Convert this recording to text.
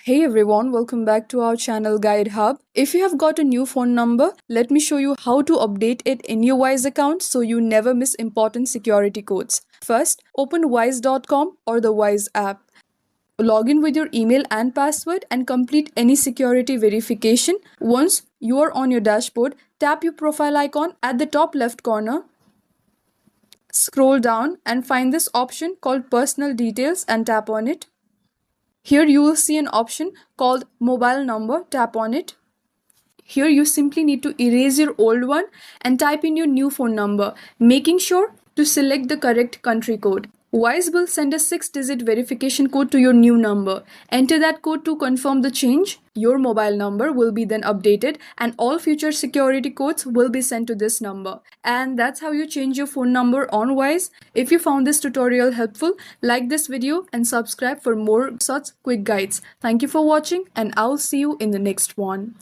Hey everyone, welcome back to our channel Guide Hub. If you have got a new phone number, let me show you how to update it in your Wise account so you never miss important security codes. First, open wise.com or the Wise app. Log in with your email and password and complete any security verification. Once you are on your dashboard, tap your profile icon at the top left corner. Scroll down and find this option called Personal Details and tap on it. Here you will see an option called Mobile Number. Tap on it. Here you simply need to erase your old one and type in your new phone number, making sure to select the correct country code. Wise will send a 6-digit verification code to your new number. Enter that code to confirm the change. Your mobile number will be then updated and all future security codes will be sent to this number. And that's how you change your phone number on Wise. If you found this tutorial helpful, like this video and subscribe for more such quick guides. Thank you for watching and I'll see you in the next one.